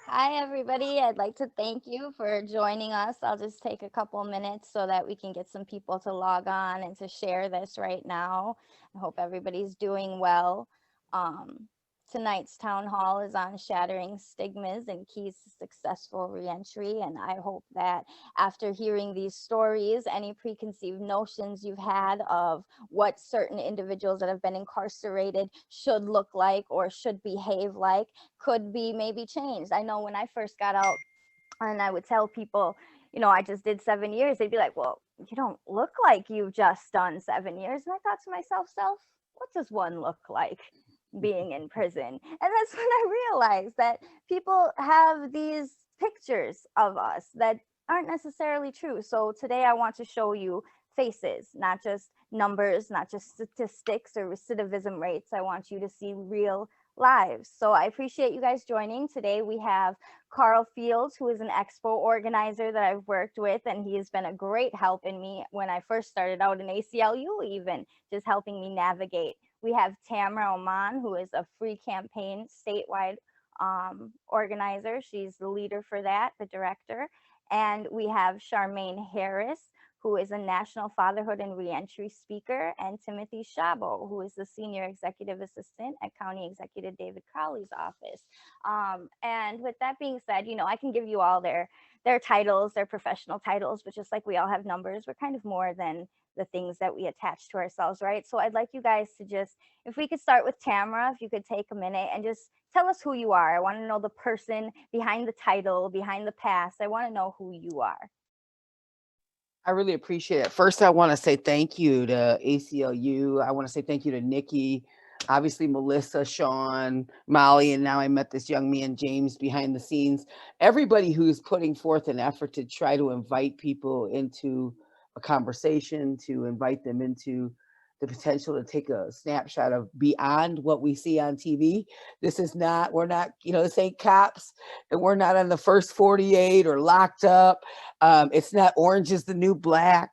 Hi, everybody. I'd like to thank you for joining us. I'll just take a couple minutes so that we can get some people to log on and to share this right now. I hope everybody's doing well. Um, Tonight's town hall is on shattering stigmas and keys to successful reentry. And I hope that after hearing these stories, any preconceived notions you've had of what certain individuals that have been incarcerated should look like or should behave like could be maybe changed. I know when I first got out and I would tell people, I just did 7 years, they'd be like, well, you don't look like you've just done 7 years. And I thought to myself, what does one look like being in prison? And that's when I realized that people have these pictures of us that aren't necessarily true. So today I want to show you faces, not just numbers, not just statistics or recidivism rates. I want you to see real lives. So I appreciate you guys joining. Today we have Carl Fields, who is an expo organizer that I've worked with, and he has been a great help in me when I first started out in ACLU, even just helping me navigate. We have Tamara Oman, who is a free campaign statewide organizer. She's the leader for that, the director. And we have Charmaine Harris, who is a national fatherhood and reentry speaker, and Timothy Shabo, who is the senior executive assistant at County Executive David Crowley's office. And with that being said, I can give you all their titles, their professional titles, but just like we all have numbers, we're kind of more than the things that we attach to ourselves, right? So I'd like you guys to just, if we could start with Tamara, if you could take a minute and just tell us who you are. I want to know the person behind the title, behind the past. I want to know who you are. I really appreciate it. First, I want to say thank you to ACLU. I want to say thank you to Nikki, obviously Melissa, Sean, Molly, and now I met this young man, James, behind the scenes. Everybody who's putting forth an effort to try to invite people into a conversation, to invite them into the potential to take a snapshot of beyond what we see on TV. This is not, we're not, this ain't cops, and we're not on the first 48 or locked up. It's not orange is the new black.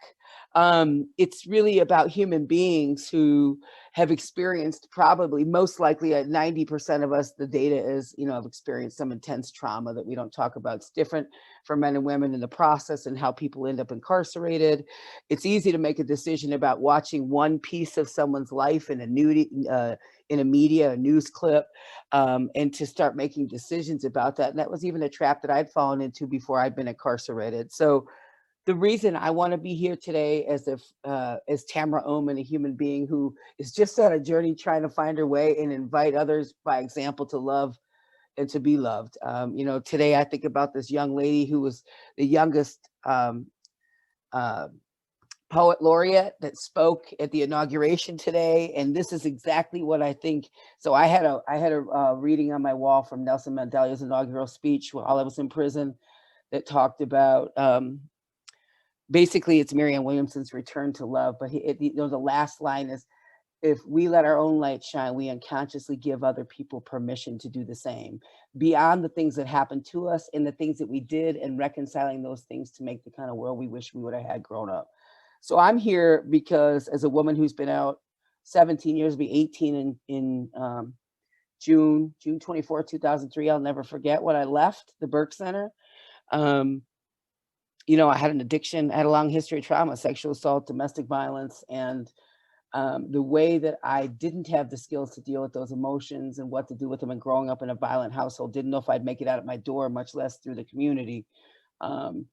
It's really about human beings who have experienced, probably most likely at 90% of us, the data is, have experienced some intense trauma that we don't talk about. It's different for men and women in the process and how people end up incarcerated. It's easy to make a decision about watching one piece of someone's life in a media, a news clip, and to start making decisions about that. And that was even a trap that I'd fallen into before I'd been incarcerated. So the reason I want to be here today as Tamara Oman, a human being who is just on a journey trying to find her way and invite others by example to love and to be loved. Today I think about this young lady who was the youngest uh, poet laureate that spoke at the inauguration today, and this is exactly what I think. So I had a reading on my wall from Nelson Mandela's inaugural speech while I was in prison that talked about basically it's Marianne Williamson's return to love, but the last line is, if we let our own light shine, we unconsciously give other people permission to do the same, beyond the things that happened to us and the things that we did, and reconciling those things to make the kind of world we wish we would have had grown up. So I'm here because as a woman who's been out 17 years, be 18 in June 24, 2003. I'll never forget when I left the Burke Center. Um, I had an addiction, I had a long history of trauma, sexual assault, domestic violence, and the way that I didn't have the skills to deal with those emotions and what to do with them, and growing up in a violent household, didn't know if I'd make it out of my door, much less through the community. Um,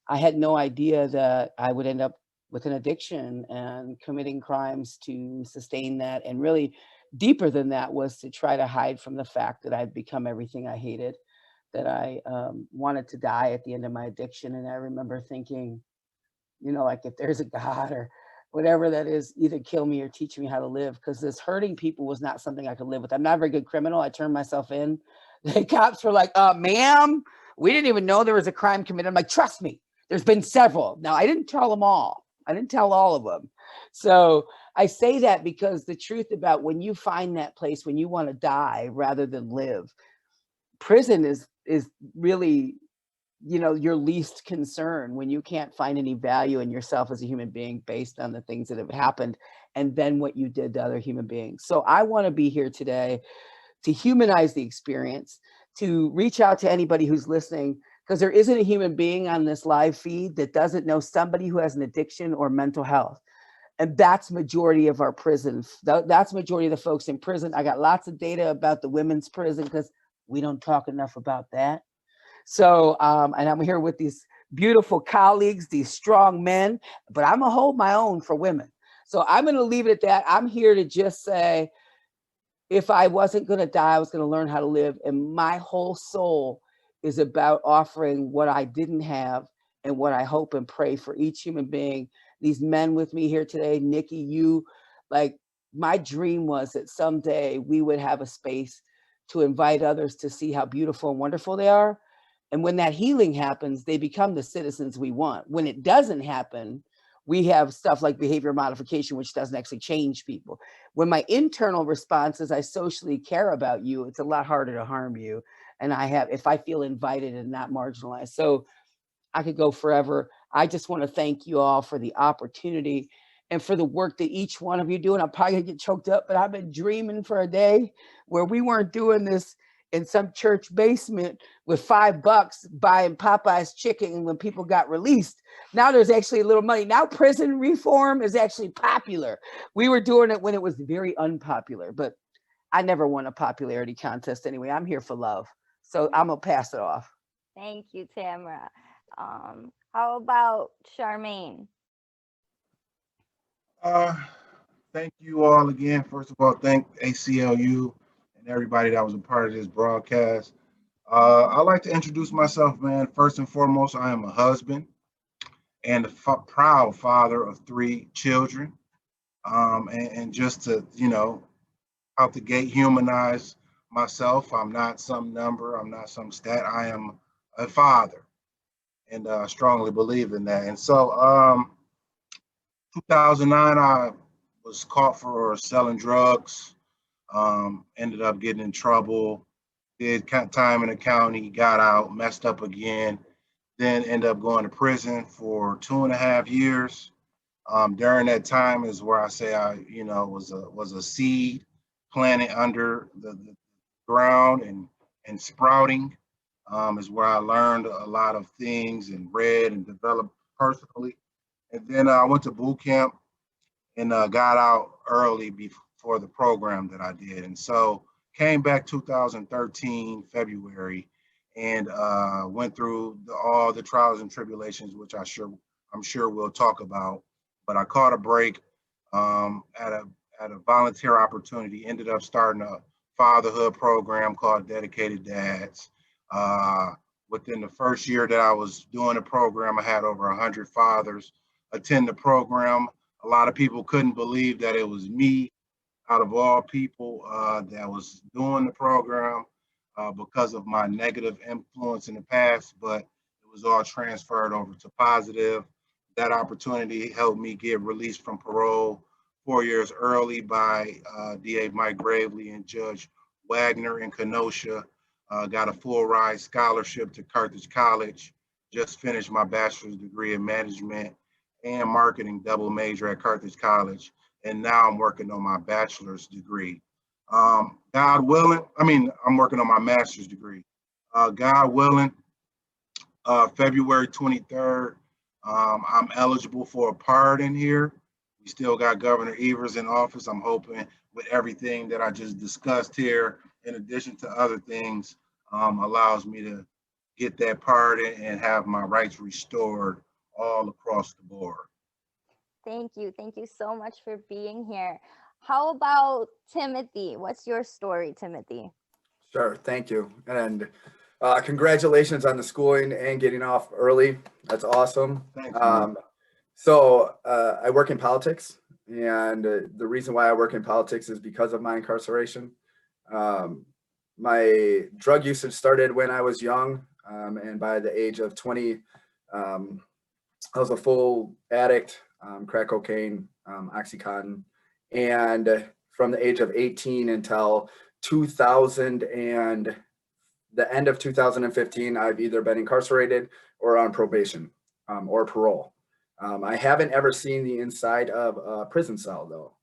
I had no idea that I would end up with an addiction and committing crimes to sustain that. And really deeper than that was to try to hide from the fact that I'd become everything I hated, that I wanted to die at the end of my addiction. And I remember thinking, like if there's a God or whatever that is, either kill me or teach me how to live, because this hurting people was not something I could live with. I'm not a very good criminal. I turned myself in. The cops were like, ma'am, we didn't even know there was a crime committed. I'm like, trust me, there's been several. Now, I didn't tell them all. I didn't tell all of them. So I say that because the truth about when you find that place, when you want to die rather than live, prison is really your least concern when you can't find any value in yourself as a human being based on the things that have happened and then what you did to other human beings. So I want to be here today to humanize the experience, to reach out to anybody who's listening, because there isn't a human being on this live feed that doesn't know somebody who has an addiction or mental health. And that's majority of our prison. That's majority of the folks in prison. I got lots of data about the women's prison because we don't talk enough about that. So, and I'm here with these beautiful colleagues, these strong men, but I'm gonna hold my own for women. So I'm gonna leave it at that. I'm here to just say, if I wasn't gonna die, I was gonna learn how to live. And my whole soul is about offering what I didn't have and what I hope and pray for each human being. These men with me here today, Nikki, you, like, my dream was that someday we would have a space to invite others to see how beautiful and wonderful they are. And when that healing happens, they become the citizens we want. When it doesn't happen, we have stuff like behavior modification, which doesn't actually change people. When my internal response is I socially care about you, it's a lot harder to harm you. And if I feel invited and not marginalized. So I could go forever. I just want to thank you all for the opportunity and for the work that each one of you do. And I'm probably gonna get choked up, but I've been dreaming for a day where we weren't doing this in some church basement with $5 buying Popeye's chicken when people got released. Now there's actually a little money. Now prison reform is actually popular. We were doing it when it was very unpopular, but I never won a popularity contest anyway. I'm here for love. So I'm gonna pass it off. Thank you, Tamara. How about Charmaine? Uh, Thank you all again. First of all, thank ACLU and everybody that was a part of this broadcast. I'd like to introduce myself, man. First and foremost, I am a husband and a proud father of 3 children. And just to, out the gate, humanize myself. I'm not some number. I'm not some stat. I am a father, and I strongly believe in that. And so, 2009, I was caught for selling drugs. Ended up getting in trouble. Did time in the county. Got out. Messed up again. Then ended up going to prison for 2.5 years. During that time is where I say I, was a seed planted under the ground and sprouting. Is where I learned a lot of things and read and developed personally. And then I went to boot camp and got out early before the program that I did. And so came back 2013 February and went through all the trials and tribulations, which I'm sure we'll talk about. But I caught a break at a volunteer opportunity. Ended up starting a fatherhood program called Dedicated Dads. Within the first year that I was doing the program, I had over 100 fathers attend the program. A lot of people couldn't believe that it was me, out of all people, that was doing the program because of my negative influence in the past, but it was all transferred over to positive. That opportunity helped me get released from parole 4 years early by DA Mike Gravely and Judge Wagner in Kenosha. Got a full ride scholarship to Carthage College. Just finished my bachelor's degree in management and marketing double major at Carthage College. And now I'm working on my bachelor's degree. God willing, I'm working on my master's degree. God willing, February 23rd, I'm eligible for a pardon here. We still got Governor Evers in office. I'm hoping with everything that I just discussed here, in addition to other things, allows me to get that pardon and have my rights restored all across the board. Thank you. Thank you so much for being here. How about Timothy? What's your story, Timothy? Sure, thank you. And congratulations on the schooling and getting off early. That's awesome. Thanks, man. I work in politics, and the reason why I work in politics is because of my incarceration. My drug usage started when I was young, and by the age of 20, I was a full addict, crack cocaine, Oxycontin, and from the age of 18 until 2000 and the end of 2015, I've either been incarcerated or on probation or parole. I haven't ever seen the inside of a prison cell though.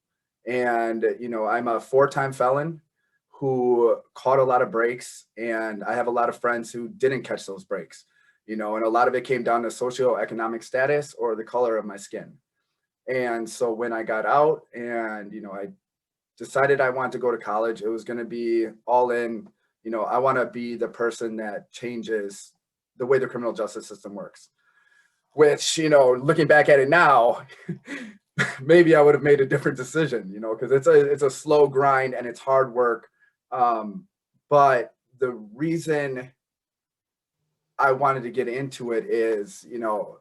And, I'm a 4-time felon who caught a lot of breaks, and I have a lot of friends who didn't catch those breaks, you know, and a lot of it came down to socioeconomic status or the color of my skin. And so when I got out and, you know, I decided I wanted to go to college, it was going to be all in, you know, I want to be the person that changes the way the criminal justice system works, which, you know, looking back at it now, maybe I would have made a different decision, you know, because it's a slow grind and it's hard work. But the reason I wanted to get into it is, you know,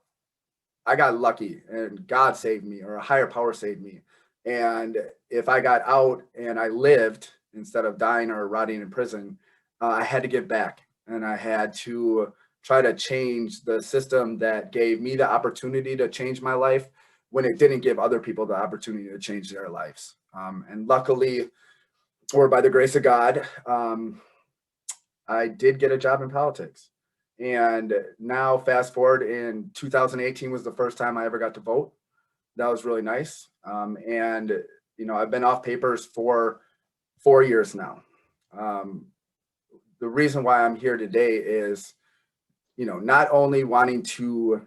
I got lucky and God saved me, or a higher power saved me. And if I got out and I lived instead of dying or rotting in prison, I had to give back, and I had to try to change the system that gave me the opportunity to change my life when it didn't give other people the opportunity to change their lives. And luckily, or by the grace of God, I did get a job in politics. And now fast forward, in 2018 was the first time I ever got to vote. That was really nice. And, you know, I've been off papers for 4 years now. The reason why I'm here today is, you know, not only wanting to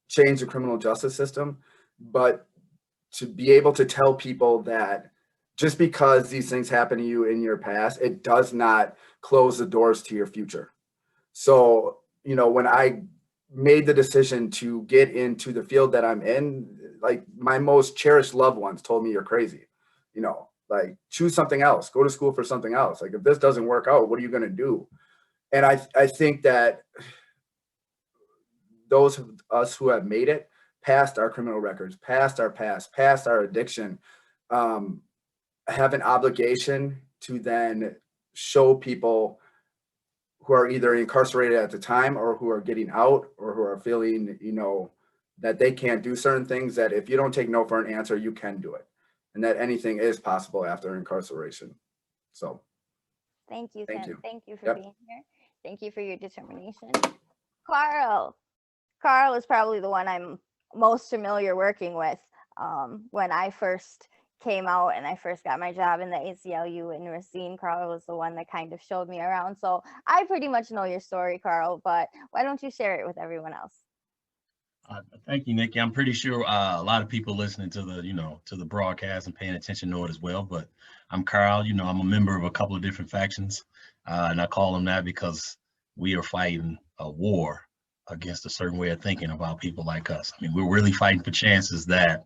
change the criminal justice system, but to be able to tell people that just because these things happen to you in your past, it does not close the doors to your future. So, you know, when I made the decision to get into the field that I'm in, like, my most cherished loved ones told me, you're crazy, you know, like, choose something else, go to school for something else. Like, if this doesn't work out, what are you going to do? And I think that those of us who have made it past our criminal records, past our past, past our addiction, have an obligation to then show people who are either incarcerated at the time or who are getting out or who are feeling, you know, that they can't do certain things, that if you don't take no for an answer, you can do it, and that anything is possible after incarceration. So Thank you, thank Tim. you. Thank you for Yep. being here. Thank you for your determination. Carl is probably the one I'm most familiar working with. When I first came out and I first got my job in the ACLU in Racine, Carl was the one that kind of showed me around. So I pretty much know your story, Carl, but why don't you share it with everyone else? Thank you, Nikki. I'm pretty sure a lot of people listening to the, to the broadcast and paying attention know it as well. But I'm Carl. I'm a member of a couple of different factions, and I call them that because we are fighting a war against a certain way of thinking about people like us. I mean, we're really fighting for chances that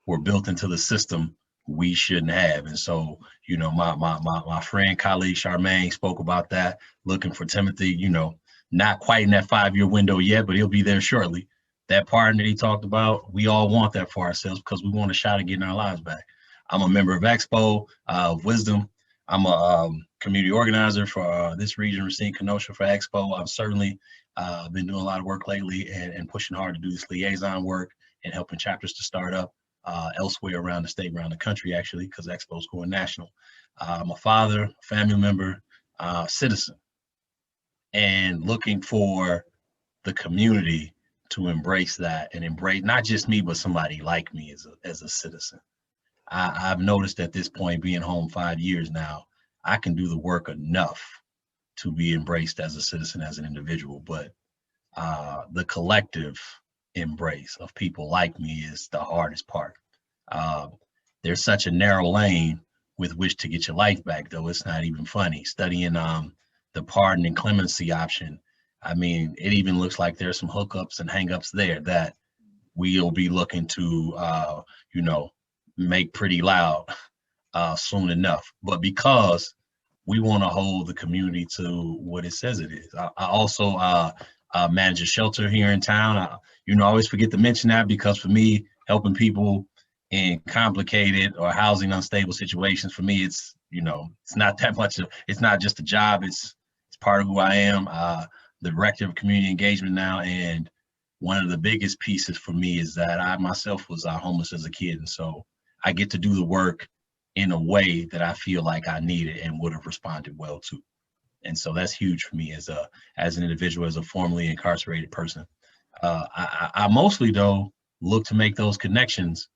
were built into the system we shouldn't have. And so, my friend, colleague Charmaine spoke about that, looking for Timothy, not quite in that 5-year window yet, but he'll be there shortly. That pardon that he talked about, we all want that for ourselves because we want a shot at getting our lives back. I'm a member of Expo, of Wisdom. I'm a community organizer for this region, Racine, Kenosha, for Expo. I've certainly been doing a lot of work lately and pushing hard to do this liaison work and helping chapters to start up elsewhere around the state, around the country, actually, because Expo's going national. I'm a father, family member, citizen, and looking for the community to embrace that and embrace not just me, but somebody like me as a citizen. I've noticed at this point, being home 5 years now, I can do the work enough to be embraced as a citizen, as an individual, but the collective embrace of people like me is the hardest part. There's such a narrow lane with which to get your life back, though. It's not even funny. Studying the pardon and clemency option, I mean, it even looks like there's some hookups and hangups there that we'll be looking to, make pretty loud soon enough. But because we want to hold the community to what it says it is. I also manage a shelter here in town. I always forget to mention that because for me, helping people in complicated or housing unstable situations, for me, it's not that much. It's not just a job. It's part of who I am. The director of community engagement now, and one of the biggest pieces for me is that I myself was homeless as a kid, and so I get to do the work in a way that I feel like I needed and would have responded well to. And so that's huge for me as an individual, as a formerly incarcerated person. I mostly, though, look to make those connections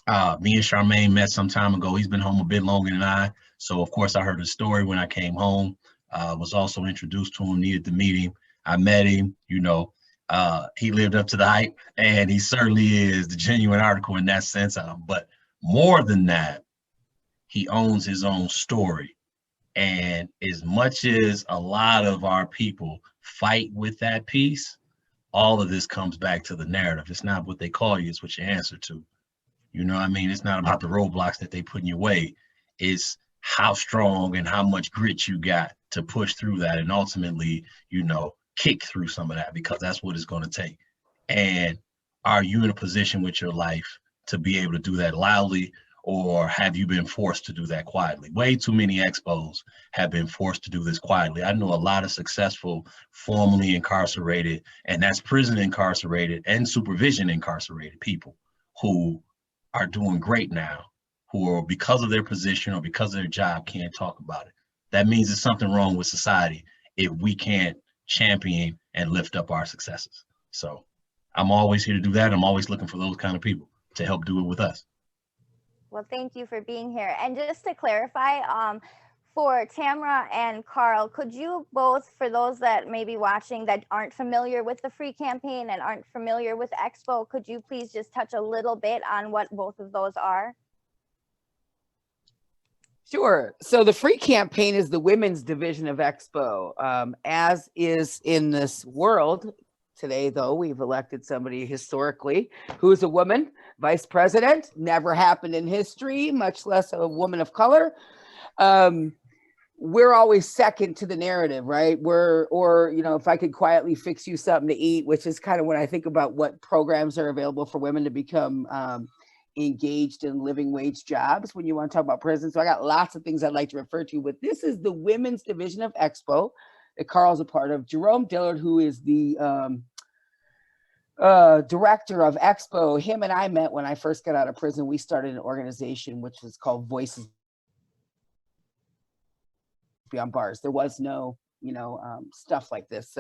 Me and Charmaine met some time ago. He's been home a bit longer than I. So, of course, I heard his story when I came home. Was also introduced to him, needed to meet him. I met him, he lived up to the hype, and he certainly is the genuine article in that sense. But more than that, he owns his own story. And as much as a lot of our people fight with that piece, all of this comes back to the narrative. It's not what they call you, it's what you answer to. You know what I mean? It's not about the roadblocks that they put in your way. It's how strong and how much grit you got to push through that and ultimately, kick through some of that, because that's what it's going to take. And are you in a position with your life to be able to do that loudly, or have you been forced to do that quietly? Way too many expos have been forced to do this quietly. I know a lot of successful formerly incarcerated, and that's prison incarcerated and supervision incarcerated people who are doing great now, who are, because of their position or because of their job, can't talk about it. That means there's something wrong with society if we can't champion and lift up our successes. So I'm always here to do that. I'm always looking for those kind of people to help do it with us. Well, thank you for being here. And just to clarify, for Tamara and Carl, could you both, for those that may be watching that aren't familiar with the Free campaign and aren't familiar with Expo, could you please just touch a little bit on what both of those are? Sure. So the Free campaign is the women's division of Expo. As is in this world today, though, we've elected somebody historically who is a woman vice president. Never happened in history, much less a woman of color. We're always second to the narrative, right? If I could quietly fix you something to eat, which is kind of when I think about what programs are available for women to become engaged in living wage jobs when you want to talk about prison. So I got lots of things I'd like to refer to, but this is the women's division of Expo that Carl's a part of. Jerome Dillard, who is the director of Expo, him and I met when I first got out of prison. We started an organization which was called Voices Beyond Bars. There was no stuff like this.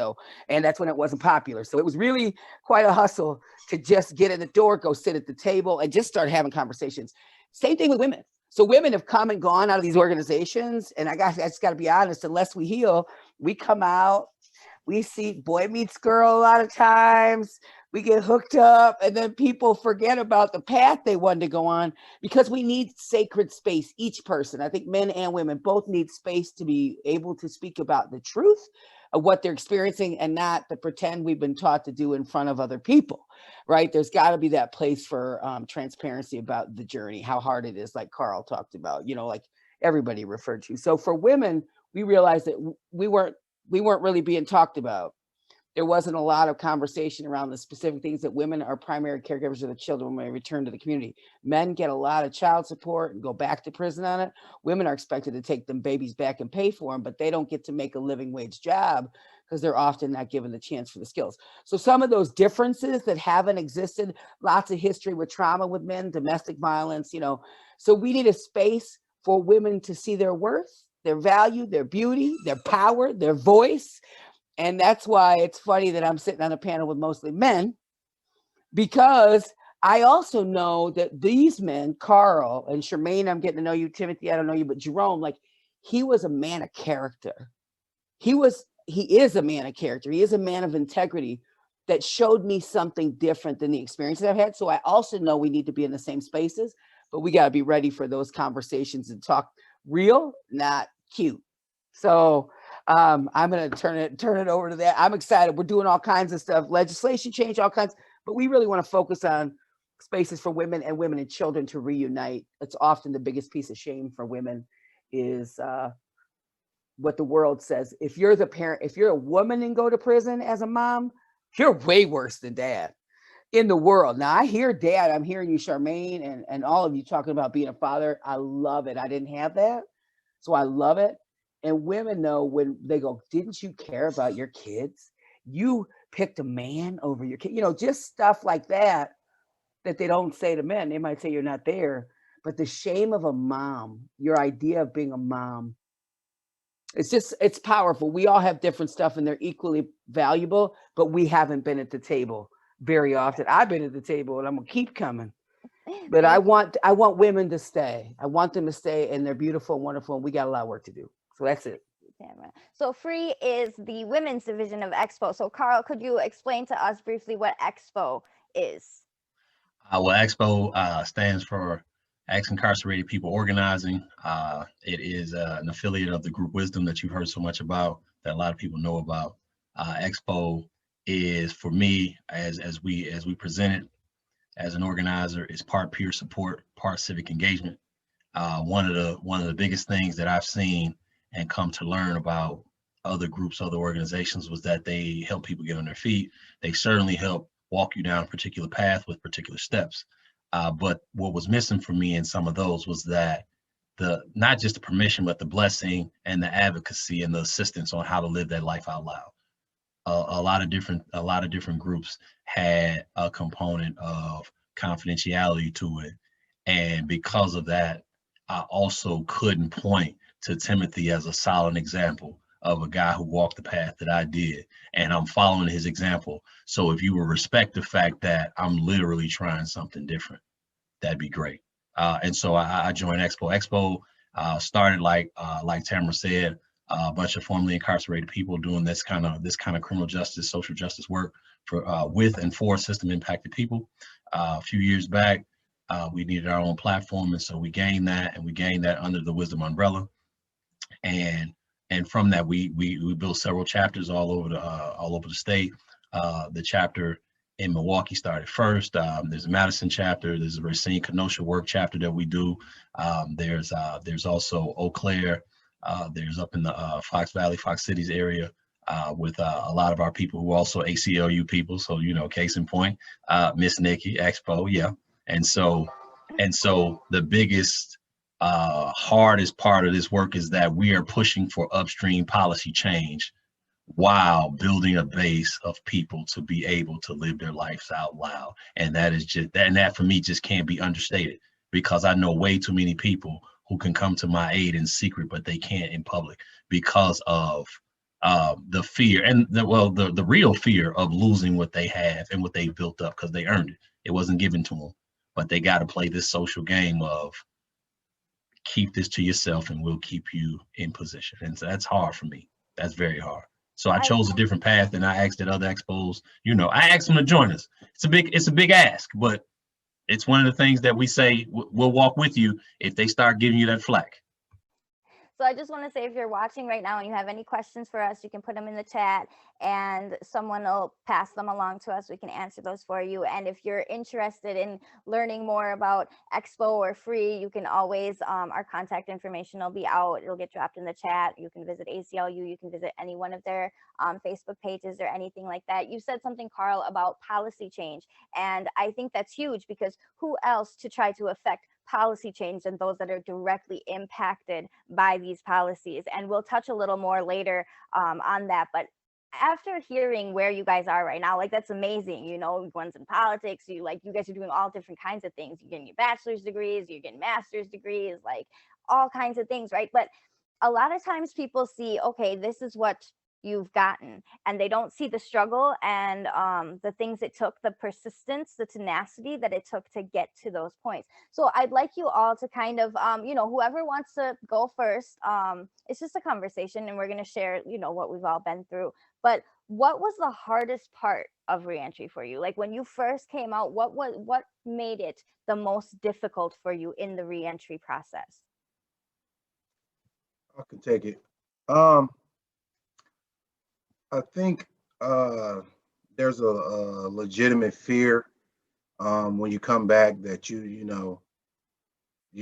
And that's when it wasn't popular. So it was really quite a hustle to just get in the door, go sit at the table, and just start having conversations. Same thing with women. So women have come and gone out of these organizations. And I just got to be honest, unless we heal, we come out, we see boy meets girl a lot of times. We get hooked up, and then people forget about the path they wanted to go on because we need sacred space. Each person, I think men and women both need space to be able to speak about the truth of what they're experiencing and not the pretend we've been taught to do in front of other people, right? There's got to be that place for transparency about the journey, how hard it is, like Carl talked about, like everybody referred to. So for women, we realized that we weren't really being talked about. There wasn't a lot of conversation around the specific things that women are primary caregivers of the children when they return to the community. Men get a lot of child support and go back to prison on it. Women are expected to take them babies back and pay for them, but they don't get to make a living wage job because they're often not given the chance for the skills. So some of those differences that haven't existed, lots of history with trauma with men, domestic violence, so we need a space for women to see their worth, their value, their beauty, their power, their voice. And that's why it's funny that I'm sitting on a panel with mostly men, because I also know that these men, Carl and Charmaine, I'm getting to know you, Timothy, I don't know you, but Jerome, he was a man of character. He is a man of character. He is a man of integrity that showed me something different than the experiences I've had. So I also know we need to be in the same spaces, but we got to be ready for those conversations and talk real, not cute. So I'm going to turn it over to that. I'm excited. We're doing all kinds of stuff, legislation change, all kinds, but we really want to focus on spaces for women and children to reunite. It's often the biggest piece of shame for women is what the world says. If you're the parent, if you're a woman and go to prison as a mom, you're way worse than dad in the world. Now I hear dad, I'm hearing you, Charmaine, and all of you talking about being a father. I love it. I didn't have that. So I love it. And women know when they go, didn't you care about your kids? You picked a man over your kid, just stuff like that they don't say to men. They might say you're not there, but the shame of a mom, your idea of being a mom, it's powerful. We all have different stuff and they're equally valuable, but we haven't been at the table very often. I've been at the table and I'm gonna keep coming. But I Thank you. want women to stay. I want them to stay, and they're beautiful and wonderful, and we got a lot of work to do. So that's it. Tamara. So Free is the women's division of Expo. So Carl, could you explain to us briefly what Expo is? Well, Expo stands for Ex-Incarcerated People Organizing. It is an affiliate of the group Wisdom that you've heard so much about, that a lot of people know about. Expo is, for me, as we present it as an organizer, is part peer support, part civic engagement. One of the biggest things that I've seen and come to learn about other groups, other organizations, was that they help people get on their feet. They certainly help walk you down a particular path with particular steps. But what was missing for me in some of those was that the not just the permission, but the blessing and the advocacy and the assistance on how to live that life out loud. A lot of different groups had a component of confidentiality to it, and because of that, I also couldn't point to Timothy as a solid example of a guy who walked the path that I did, and I'm following his example. So if you will respect the fact that I'm literally trying something different, that'd be great. And so I joined Expo. Expo started like Tamara said, a bunch of formerly incarcerated people doing this kind of criminal justice, social justice work for with and for system impacted people. A few years back, we needed our own platform, and so we gained that under the Wisdom umbrella. And from that, we built several chapters all over the state. The chapter in Milwaukee started first. There's a Madison chapter. There's a Racine Kenosha work chapter that we do. There's also Eau Claire. There's up in the Fox Valley, Fox Cities area with a lot of our people who are also ACLU people. So, case in point, Miss Nikki, Expo, yeah. And so the biggest hardest part of this work is that we are pushing for upstream policy change while building a base of people to be able to live their lives out loud. And that is just that, and that for me just can't be understated, because I know way too many people who can come to my aid in secret, but they can't in public because of the fear and the real fear of losing what they have and what they built up, because they earned it. It wasn't given to them, but they got to play this social game of keep this to yourself and we'll keep you in position. And so that's hard for me. That's very hard. So I chose a different path, and I asked at other expos, I asked them to join us. It's a big ask, but it's one of the things that we say we'll walk with you if they start giving you that flack. So I just want to say, if you're watching right now and you have any questions for us, you can put them in the chat and someone will pass them along to us. We can answer those for you. And if you're interested in learning more about Expo or Free, you can always, our contact information will be out. It'll get dropped in the chat. You can visit ACLU. You can visit any one of their Facebook pages or anything like that. You said something, Carl, about policy change. And I think that's huge, because who else to try to affect policy change than those that are directly impacted by these policies? And we'll touch a little more later on that. But after hearing where you guys are right now, like, that's amazing. One's in politics, you guys are doing all different kinds of things. You're getting your bachelor's degrees, you're getting master's degrees, like all kinds of things, right? But a lot of times people see, okay, this is what you've gotten, and they don't see the struggle and the things it took, the persistence, the tenacity that it took to get to those points. So I'd like you all to kind of whoever wants to go first, it's just a conversation and we're going to share what we've all been through. But what was the hardest part of Reentry for you? Like, when you first came out, what made it the most difficult for you in the Reentry process? I can take it. I think there's a legitimate fear when you come back that you're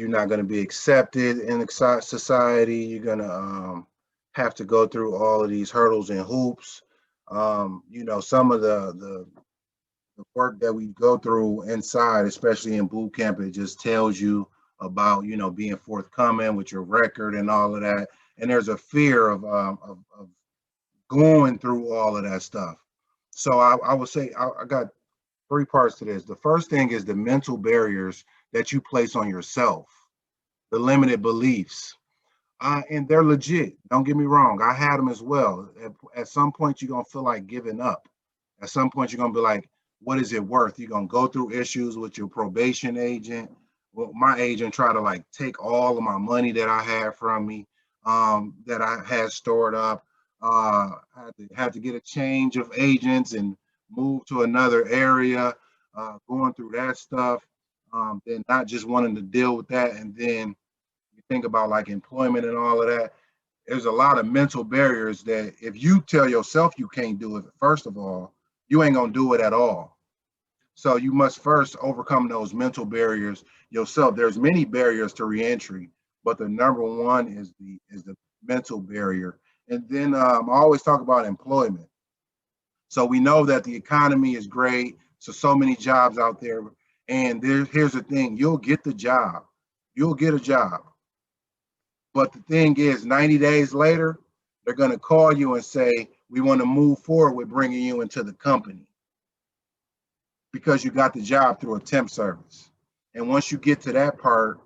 not going to be accepted in the society. You're going to have to go through all of these hurdles and hoops. Some of the work that we go through inside, especially in boot camp, it just tells you about being forthcoming with your record and all of that. And there's a fear of going through all of that stuff. So I would say I got three parts to this. The first thing is the mental barriers that you place on yourself, the limited beliefs, and they're legit. Don't get me wrong. I had them as well. At some point, you're going to feel like giving up. At some point, you're going to be like, what is it worth? You're gonna go through issues with your probation agent. Well, my agent tried to like take all of my money that I had from me, that I had stored up. Had to get a change of agents and move to another area, going through that stuff. Then not just wanting to deal with that, and then you think about like employment and all of that. There's a lot of mental barriers that if you tell yourself you can't do it, first of all, you ain't gonna do it at all. So you must first overcome those mental barriers yourself. There's many barriers to reentry, but the number one is the mental barrier. And then I always talk about employment. So we know that the economy is great. So many jobs out there. And here's the thing: you'll get the job. You'll get a job. But the thing is, 90 days later, they're going to call you and say, we want to move forward with bringing you into the company because you got the job through a temp service. And once you get to that part,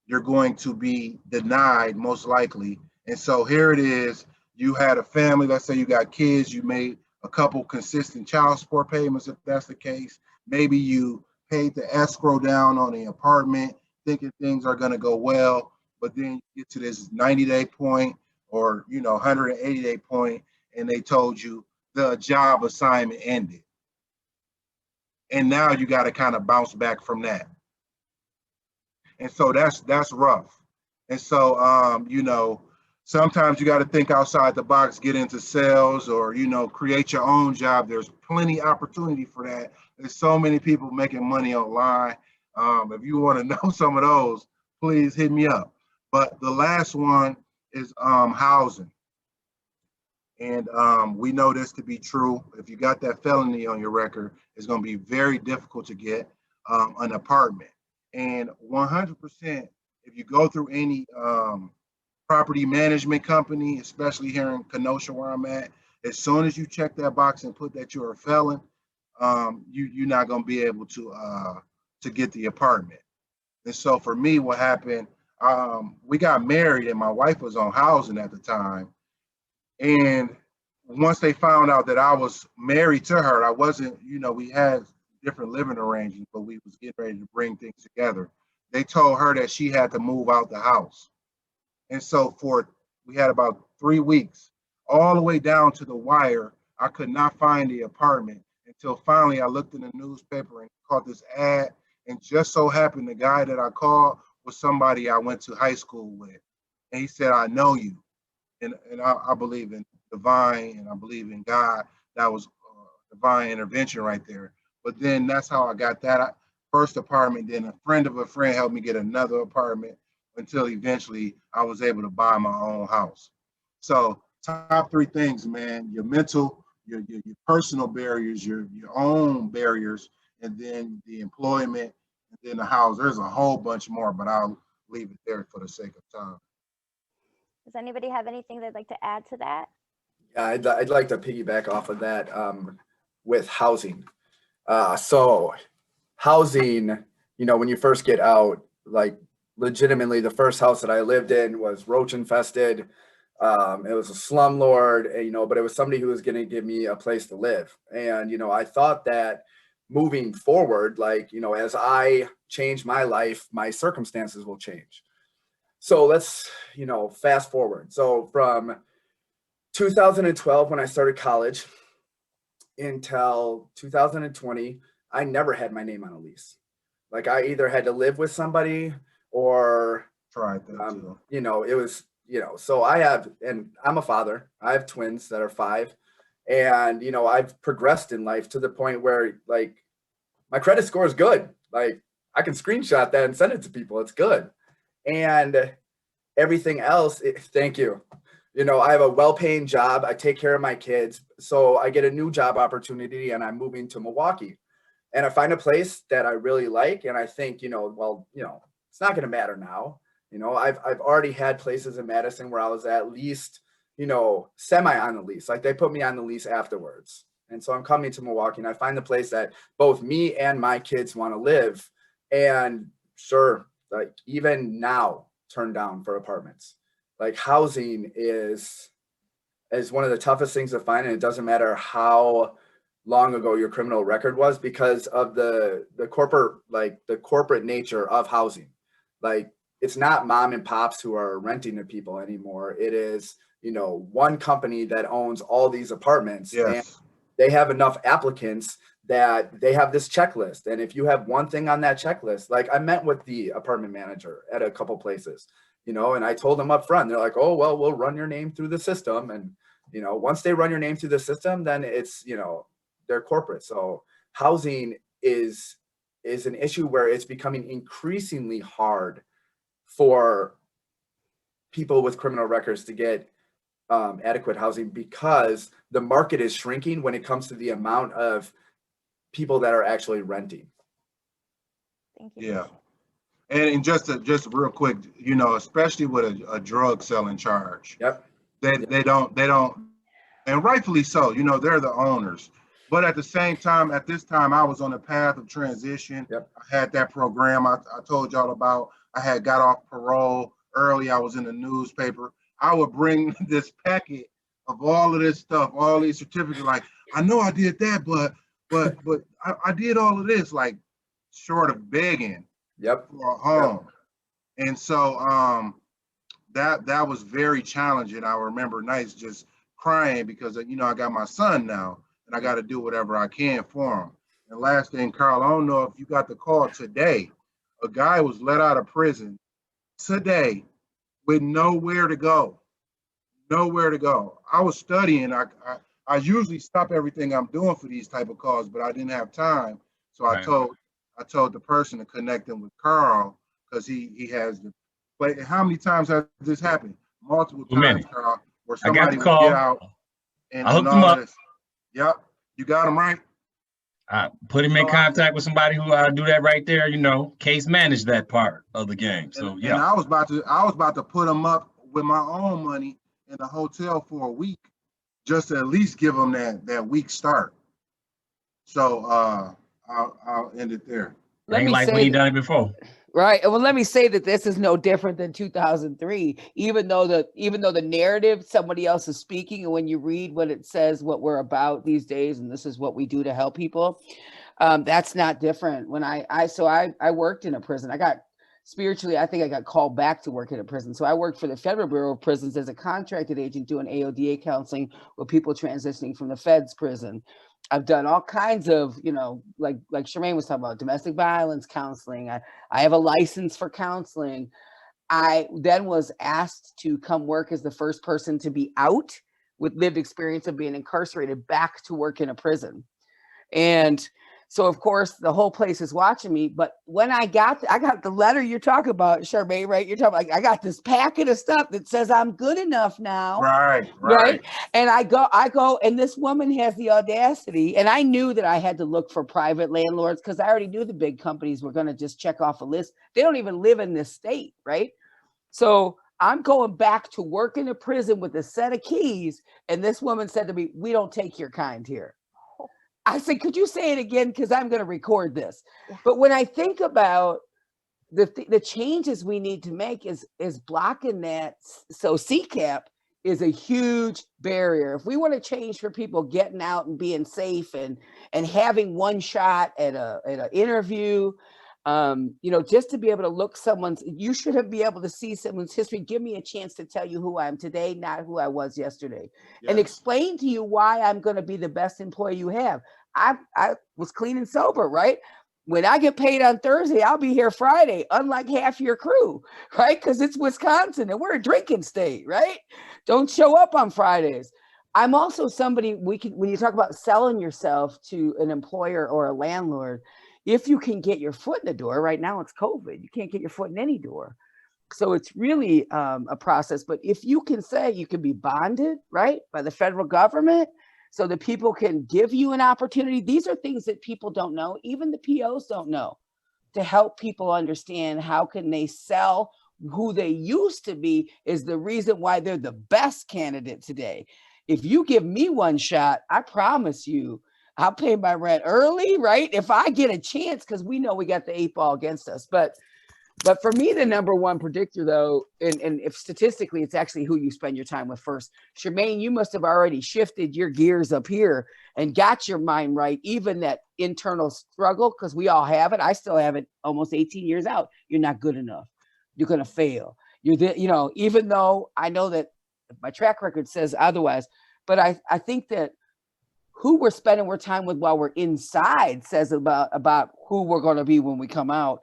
you're going to be denied most likely. And so here it is. You had a family, let's say you got kids, you made a couple consistent child support payments, if that's the case. Maybe you paid the escrow down on the apartment, thinking things are going to go well, but then you get to this 90-day point or 180-day point, and they told you the job assignment ended. And now you got to kind of bounce back from that. And so that's rough. And so sometimes you got to think outside the box, get into sales, or create your own job. There's plenty opportunity for that. There's so many people making money online. If you want to know some of those, please hit me up. But the last one is housing. And we know this to be true. If you got that felony on your record, it's going to be very difficult to get an apartment. And 100%, if you go through any property management company, especially here in Kenosha where I'm at, as soon as you check that box and put that you're a felon, you're not going to be able to get the apartment. And so for me, what happened, we got married and my wife was on housing at the time. And once they found out that I was married to her, I wasn't, we had different living arrangements, but we was getting ready to bring things together. They told her that she had to move out the house. And so we had about 3 weeks, all the way down to the wire. I could not find the apartment until finally I looked in the newspaper and caught this ad. And just so happened the guy that I called was somebody I went to high school with. And he said, I know you. And I believe in divine and I believe in God. That was divine intervention right there. But then that's how I got that first apartment. Then a friend of a friend helped me get another apartment until eventually I was able to buy my own house. So top 3 things, man: your mental, your personal barriers, your own barriers, and then the employment, and then the house. There's a whole bunch more, but I'll leave it there for the sake of time. Does anybody have anything they'd like to add to that? Yeah, I'd like to piggyback off of that with housing. So housing, when you first get out, like legitimately the first house that I lived in was roach infested. It was a slumlord, but it was somebody who was going to give me a place to live. And, I thought that moving forward, as I change my life, my circumstances will change. So let's, fast forward. So from 2012, when I started college, until 2020, I never had my name on a lease. Like I either had to live with somebody or, it was, so and I'm a father. I have twins that are 5, and, I've progressed in life to the point where like my credit score is good. Like I can screenshot that and send it to people. It's good. And everything else, thank you. I have a well-paying job. I take care of my kids. So I get a new job opportunity and I'm moving to Milwaukee. And I find a place that I really like. And I think, it's not going to matter now. I've already had places in Madison where I was at least, semi on the lease. Like they put me on the lease afterwards. And so I'm coming to Milwaukee and I find the place that both me and my kids want to live. And sure, like even now, turned down for apartments. Like housing is one of the toughest things to find, and it doesn't matter how long ago your criminal record was, because of the corporate nature of housing. Like, it's not mom and pops who are renting to people anymore. It is, one company that owns all these apartments. Yes. And they have enough applicants that they have this checklist. And if you have one thing on that checklist, like, I met with the apartment manager at a couple places, and I told them up front, they're like, oh, well, we'll run your name through the system. And, once they run your name through the system, then it's, they're corporate. So housing is an issue where it's becoming increasingly hard for people with criminal records to get adequate housing, because the market is shrinking when it comes to the amount of people that are actually renting. Thank you. Yeah. And just real quick, especially with a drug selling charge. Yep. They don't, and rightfully so, they're the owners. But at the same time, at this time, I was on a path of transition. Yep. I had that program I told y'all about. I had got off parole early. I was in the newspaper. I would bring this packet of all of this stuff, all these certificates. Like, I know I did that, but I did all of this, like, short of begging. Yep. For a home. Yep. And so that was very challenging. I remember nights just crying because, I got my son now and I got to do whatever I can for him. And last thing, Carl, I don't know if you got the call today. A guy was let out of prison today with nowhere to go. Nowhere to go. I was studying. I usually stop everything I'm doing for these type of calls, but I didn't have time. So I told the person to connect him with Carl, because he has the play. How many times has this happened? Multiple times, Carl, where somebody would get out and I hooked him up. This. Yep, you got him right. I put him in contact with somebody who do that right there. Case manage that part of the game. So and I was about to put him up with my own money in the hotel for a week, just to at least give him that week start. So I'll end it there. Let me like say we ain't done it before. Right. Well, let me say that this is no different than 2003, even though the narrative, somebody else is speaking, and when you read what it says, what we're about these days, and this is what we do to help people, that's not different. When I worked in a prison. I got spiritually, I think I got called back to work in a prison. So I worked for the Federal Bureau of Prisons as a contracted agent doing AODA counseling with people transitioning from the feds prison. I've done all kinds of, like Charmaine was talking about, domestic violence counseling. I have a license for counseling. I then was asked to come work as the first person to be out with lived experience of being incarcerated back to work in a prison. And so, of course, the whole place is watching me. But when I got the letter you're talking about, Charmaine, right? You're talking about, I got this packet of stuff that says I'm good enough now. Right. And I go, and this woman has the audacity. And I knew that I had to look for private landlords, because I already knew the big companies were going to just check off a list. They don't even live in this state, right? So I'm going back to work in a prison with a set of keys. And this woman said to me, "We don't take your kind here." I said, "Could you say it again? Because I'm going to record this." Yeah. But when I think about the changes we need to make is blocking that. So CCAP is a huge barrier. If we want to change for people getting out and being safe and having one shot at an interview, just to be able to look you should be able to see someone's history. Give me a chance to tell you who I am today, not who I was yesterday. Yes. And explain to you why I'm going to be the best employee you have. I was clean and sober, right? When I get paid on Thursday, I'll be here Friday, unlike half your crew, right? Because it's Wisconsin and we're a drinking state, right? Don't show up on Fridays. I'm also somebody, when you talk about selling yourself to an employer or a landlord, if you can get your foot in the door, right now it's COVID, you can't get your foot in any door. So it's really a process. But if you can say you can be bonded, right, by the federal government, so that people can give you an opportunity. These are things that people don't know. Even the POs don't know, to help people understand how can they sell who they used to be is the reason why they're the best candidate today. If you give me one shot, I promise you, I'll pay my rent early, right? If I get a chance, because we know we got the 8 ball against us. But But for me, the number one predictor, though, and if statistically, it's actually who you spend your time with first. Charmaine, you must have already shifted your gears up here and got your mind right, even that internal struggle, because we all have it. I still have it almost 18 years out. You're not good enough. You're going to fail. Even though I know that my track record says otherwise, but I think that who we're spending our time with while we're inside says about who we're going to be when we come out.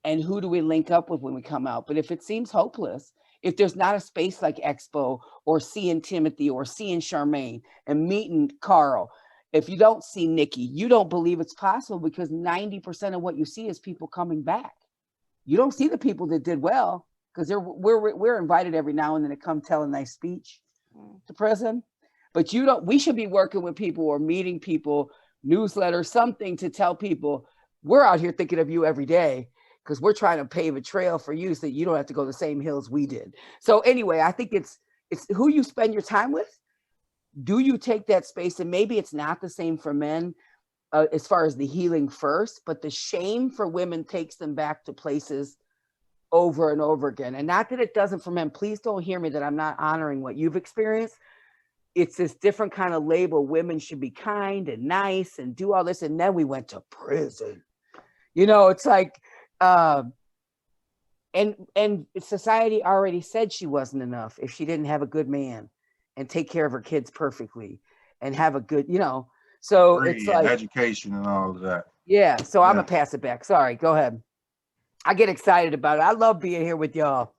And who do we link up with when we come out? But if it seems hopeless, if there's not a space like Expo or seeing Timothy or seeing Charmaine and meeting Carl, if you don't see Nikki, you don't believe it's possible, because 90% of what you see is people coming back. You don't see the people that did well, because we're invited every now and then to come tell a nice speech to prison. But we should be working with people or meeting people, newsletters, something to tell people we're out here thinking of you every day, because we're trying to pave a trail for you so that you don't have to go the same hills we did. So anyway, I think it's who you spend your time with. Do you take that space? And maybe it's not the same for men as far as the healing first, but the shame for women takes them back to places over and over again. And not that it doesn't for men. Please don't hear me that I'm not honoring what you've experienced. It's this different kind of label. Women should be kind and nice and do all this. And then we went to prison. It's like, and society already said she wasn't enough if she didn't have a good man and take care of her kids perfectly and have a good, so it's like education and all of that. Yeah. So I'm gonna pass it back. Sorry. Go ahead. I get excited about it. I love being here with y'all.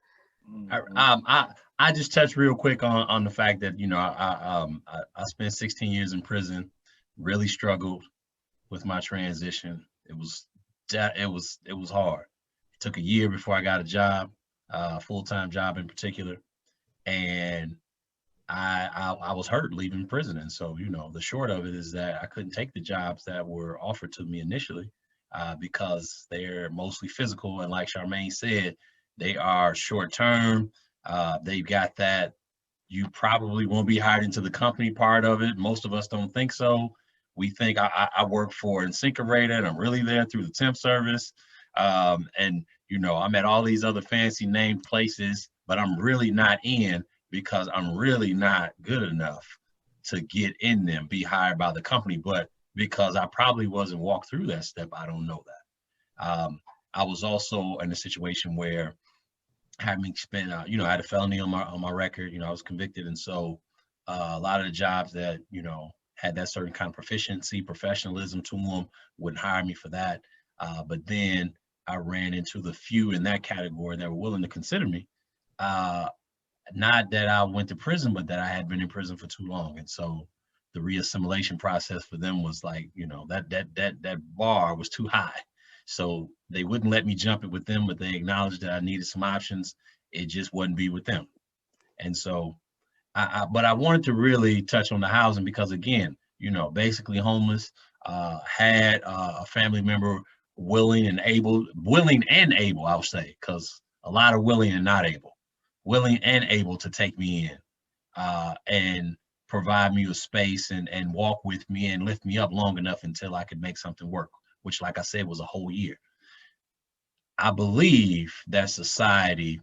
I just touched real quick on the fact that, I spent 16 years in prison, really struggled with my transition. It was hard. It took a year before I got a job, full-time job in particular. And I was hurt leaving prison. And so, the short of it is that I couldn't take the jobs that were offered to me initially because they're mostly physical. And like Charmaine said, they are short-term. They've got that you probably won't be hired into the company part of it. Most of us don't think so. We think I work for Incinerator and I'm really there through the temp service. And, I'm at all these other fancy named places, but I'm really not in because I'm really not good enough to get in them, be hired by the company. But because I probably wasn't walked through that step, I don't know that. I was also in a situation where having spent, I had a felony on my record, I was convicted. And so a lot of the jobs that, had that certain kind of proficiency, professionalism to them, wouldn't hire me for that. But then I ran into the few in that category that were willing to consider me. Not that I went to prison, but that I had been in prison for too long. And so the reassimilation process for them was like, that bar was too high. So they wouldn't let me jump it with them, but they acknowledged that I needed some options. It just wouldn't be with them. And so but I wanted to really touch on the housing because, again, basically homeless, had a family member willing and able, I'll say, because a lot of willing and able to take me in and provide me with space and walk with me and lift me up long enough until I could make something work, which, like I said, was a whole year. I believe that society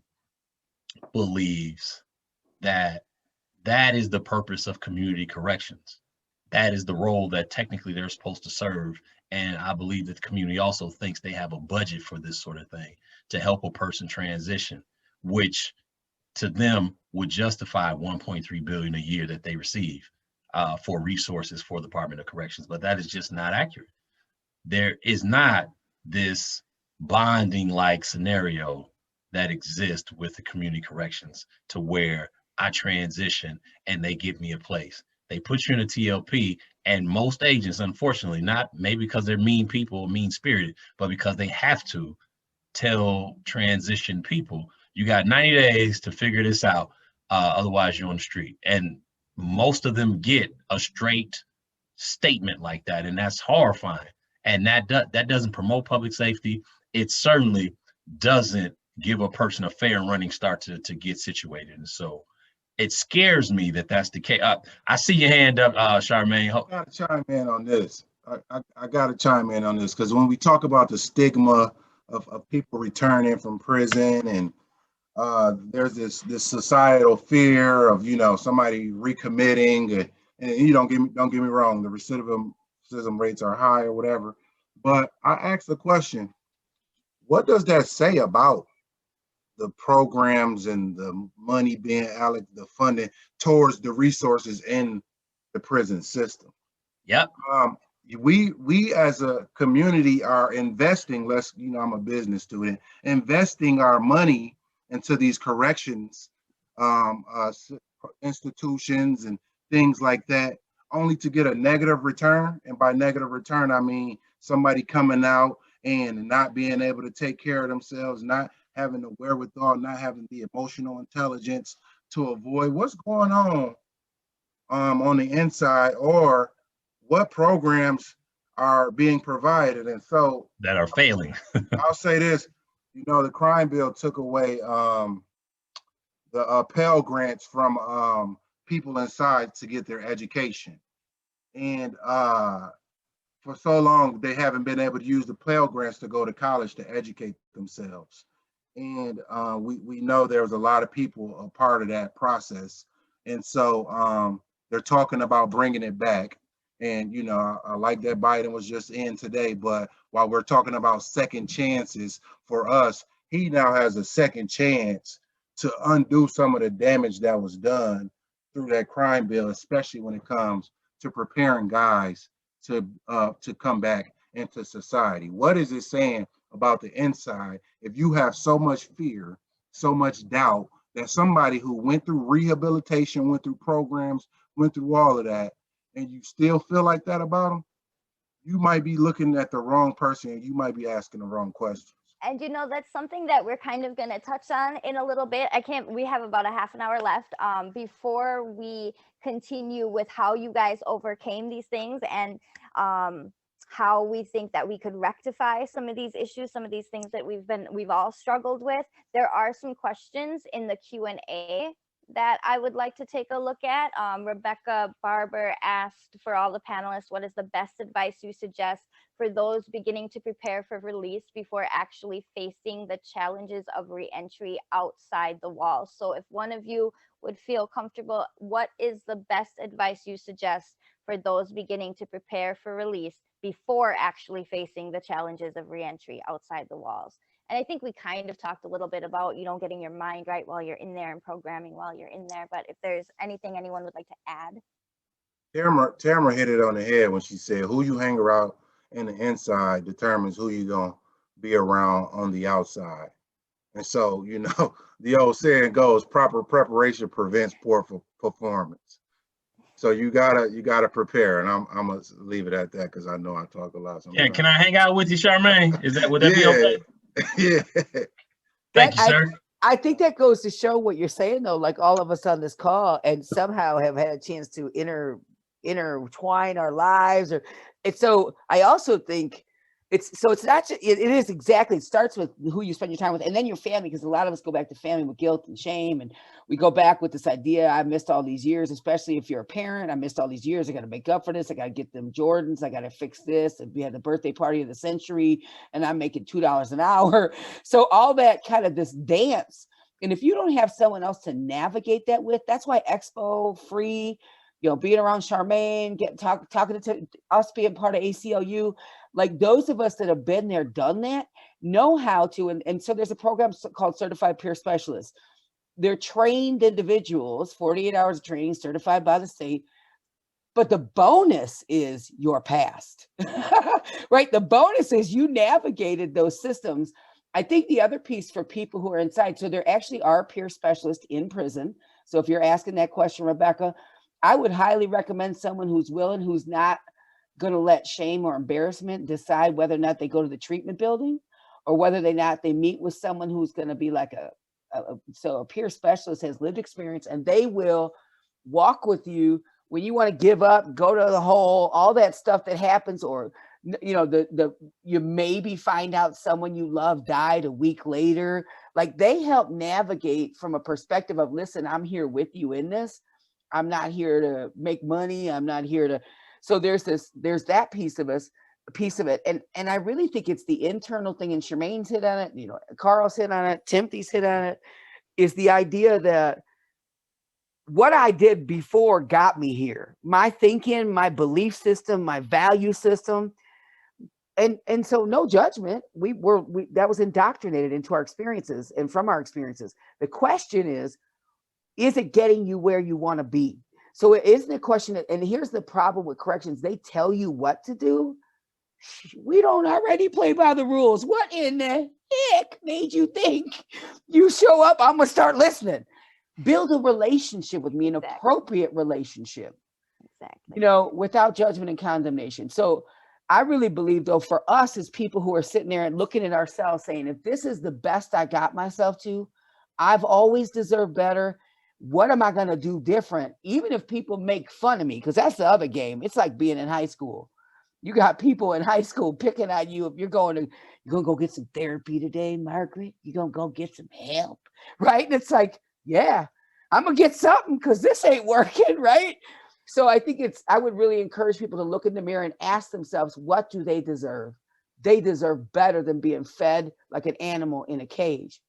believes that is the purpose of community corrections. That is the role that technically they're supposed to serve. And I believe that the community also thinks they have a budget for this sort of thing to help a person transition, which to them would justify $1.3 billion a year that they receive for resources for the Department of Corrections. But that is just not accurate. There is not this bonding-like scenario that exists with the community corrections to where I transition and they give me a place. They put you in a TLP, and most agents, unfortunately, not maybe because they're mean people or mean-spirited, but because they have to tell transition people, you got 90 days to figure this out, otherwise you're on the street. And most of them get a straight statement like that, and that's horrifying. And that doesn't promote public safety. It certainly doesn't give a person a fair running start to get situated. And so it scares me that that's the case. I see your hand up, Charmaine. I got to chime in on this. I got to chime in on this because when we talk about the stigma of people returning from prison, and there's this societal fear of somebody recommitting, and you don't get me wrong, the recidivism rates are high or whatever, but I asked the question, what does that say about the programs and the money being allocated, the funding towards the resources in the prison system? Yep. We as a community are investing, I'm a business student, investing our money into these corrections institutions and things like that, only to get a negative return. And by negative return, I mean somebody coming out and not being able to take care of themselves, not having the wherewithal, not having the emotional intelligence to avoid what's going on the inside, or what programs are being provided. And so that are failing. I'll say this, the crime bill took away the Pell Grants from people inside to get their education. And for so long, they haven't been able to use the Pell Grants to go to college to educate themselves. And we know there was a lot of people a part of that process. And so they're talking about bringing it back. And, I like that Biden was just in today, but while we're talking about second chances for us, he now has a second chance to undo some of the damage that was done through that crime bill, especially when it comes to preparing guys to come back into society. What is it saying about the inside if you have so much fear, so much doubt, that somebody who went through rehabilitation, went through programs, went through all of that, and you still feel like that about them? You might be looking at the wrong person, and you might be asking the wrong questions. And that's something that we're kind of going to touch on in a little bit. We have about a half an hour left before we continue with how you guys overcame these things, and how we think that we could rectify some of these issues, some of these things that we've all struggled with. There are some questions in the Q&A that I would like to take a look at. Rebecca Barber asked for all the panelists, what is the best advice you suggest for those beginning to prepare for release before actually facing the challenges of reentry outside the walls? So if one of you would feel comfortable, what is the best advice you suggest for those beginning to prepare for release before actually facing the challenges of reentry outside the walls? And I think we kind of talked a little bit about, getting your mind right while you're in there and programming while you're in there. But if there's anything anyone would like to add. Tamara hit it on the head when she said, who you hang around in the inside determines who you're going to be around on the outside. And so, the old saying goes, proper preparation prevents poor performance. So you gotta prepare, and I'm gonna leave it at that because I know I talk a lot. Yeah, can I hang out with you, Charmaine? Would that be okay? Yeah. Thank you, sir. I think that goes to show what you're saying, though. Like all of us on this call, and somehow have had a chance to intertwine our lives, and so I also think it's not just, it is exactly, it starts with who you spend your time with, and then your family, because a lot of us go back to family with guilt and shame, and we go back with this idea, I missed all these years, especially if you're a parent, I missed all these years, I got to make up for this, I got to get them Jordans, I got to fix this, and we had the birthday party of the century, and I'm making $2 an hour, so all that kind of this dance, and if you don't have someone else to navigate that with, that's why Expo, Free, being around Charmaine, talking to us, being part of ACLU, like those of us that have been there, done that, know how to, and so there's a program called Certified Peer Specialists. They're trained individuals, 48 hours of training, certified by the state, but the bonus is your past, right? The bonus is you navigated those systems. I think the other piece for people who are inside, so there actually are peer specialists in prison. So if you're asking that question, Rebecca, I would highly recommend someone who's willing, who's not going to let shame or embarrassment decide whether or not they go to the treatment building, or whether they meet with someone who's going to be like a peer specialist, has lived experience, and they will walk with you when you want to give up, go to the hole, all that stuff that happens, or you maybe find out someone you love died a week later. Like they help navigate from a perspective of, listen, I'm here with you in this. I'm not here to make money. I'm not here to. So there's that piece of us. piece of it. And I really think it's the internal thing, and Charmaine's hit on it, you know, Carl's hit on it, Timothy's hit on it, is the idea that what I did before got me here. My thinking, my belief system, my value system. And so no judgment. We that was indoctrinated into our experiences and from our experiences. The question is it getting you where you want to be? So it isn't a question that, and here's the problem with corrections. They tell you what to do. We don't already play by the rules. What in the heck made you think you show up, I'm going to start listening? Build a relationship with me, an appropriate relationship, you know, without judgment and condemnation. So I really believe, though, for us as people who are sitting there and looking at ourselves saying, if this is the best I got myself to, I've always deserved better. What am I going to do different? Even if people make fun of me, because that's the other game. It's like being in high school. You got people in high school picking on you if you're going to go get some therapy today, Margaret. You're going to go get some help, right? And it's like, yeah, I'm going to get something because this ain't working, right? So I think I would really encourage people to look in the mirror and ask themselves, what do they deserve? They deserve better than being fed like an animal in a cage.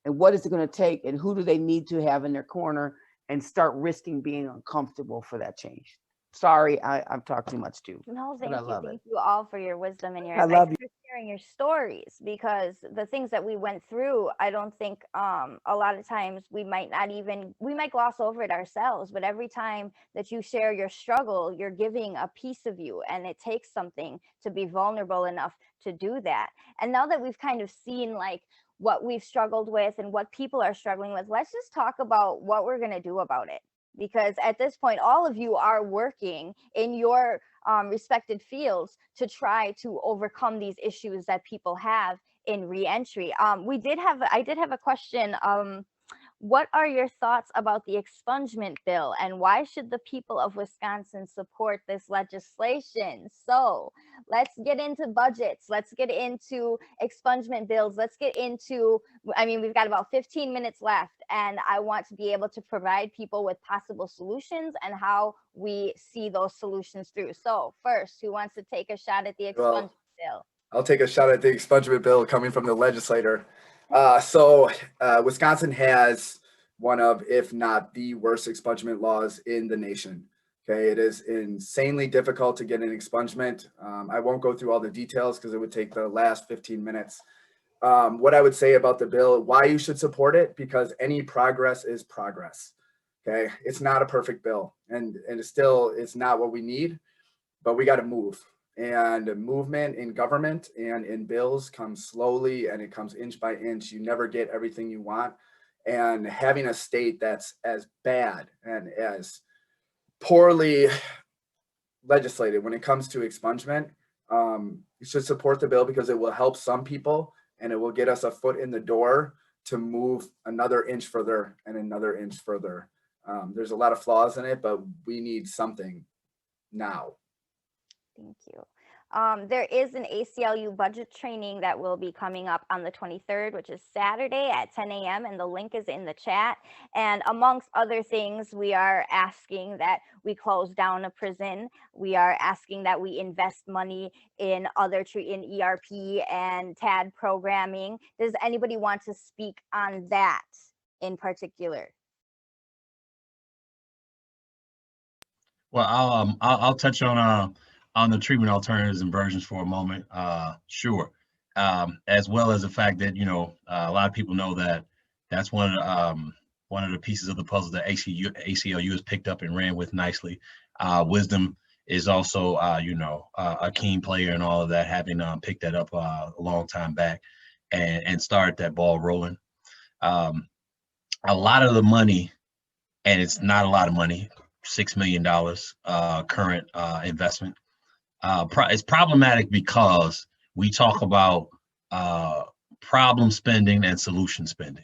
And what is it going to take? And who do they need to have in their corner, and start risking being uncomfortable for that change? Sorry, I've talked too much too. No, but thank you. Thank you all for your wisdom and your I love advice, for sharing your stories, because the things that we went through, I don't think a lot of times we might gloss over it ourselves, but every time that you share your struggle, you're giving a piece of you, and it takes something to be vulnerable enough to do that. And now that we've kind of seen like what we've struggled with and what people are struggling with, let's just talk about what we're going to do about it. Because at this point, all of you are working in your respected fields to try to overcome these issues that people have in reentry. I did have a question. What are your thoughts about the expungement bill, and why should the people of Wisconsin support this legislation? So let's get into budgets. Let's get into expungement bills. Let's get into, I mean, we've got about 15 minutes left, and I want to be able to provide people with possible solutions and how we see those solutions through. So first, who wants to take a shot at the expungement bill? I'll take a shot at the expungement bill coming from the legislator. Wisconsin has one of, if not the worst expungement laws in the nation. Okay, it is insanely difficult to get an expungement. I won't go through all the details because it would take the last 15 minutes. What I would say about the bill, why you should support it, because any progress is progress. Okay, it's not a perfect bill, and it's not what we need, but we got to move. And movement in government and in bills comes slowly, and it comes inch by inch. You never get everything you want. And having a state that's as bad and as poorly legislated when it comes to expungement, you should support the bill because it will help some people, and it will get us a foot in the door to move another inch further and another inch further. There's a lot of flaws in it, but we need something now. Thank you. There is an ACLU budget training that will be coming up on the 23rd, which is Saturday at 10 a.m. and the link is in the chat. And amongst other things, we are asking that we close down a prison. We are asking that we invest money in in ERP and TAD programming. Does anybody want to speak on that in particular? Well, I'll touch on the treatment alternatives and versions for a moment. Sure. As well as the fact that, you know, a lot of people know that that's one of the pieces of the puzzle that ACLU has picked up and ran with nicely. Wisdom is also, a keen player and all of that, having picked that up a long time back and started that ball rolling. A lot of the money, and it's not a lot of money, $6 million current investment. It's problematic because we talk about problem spending and solution spending.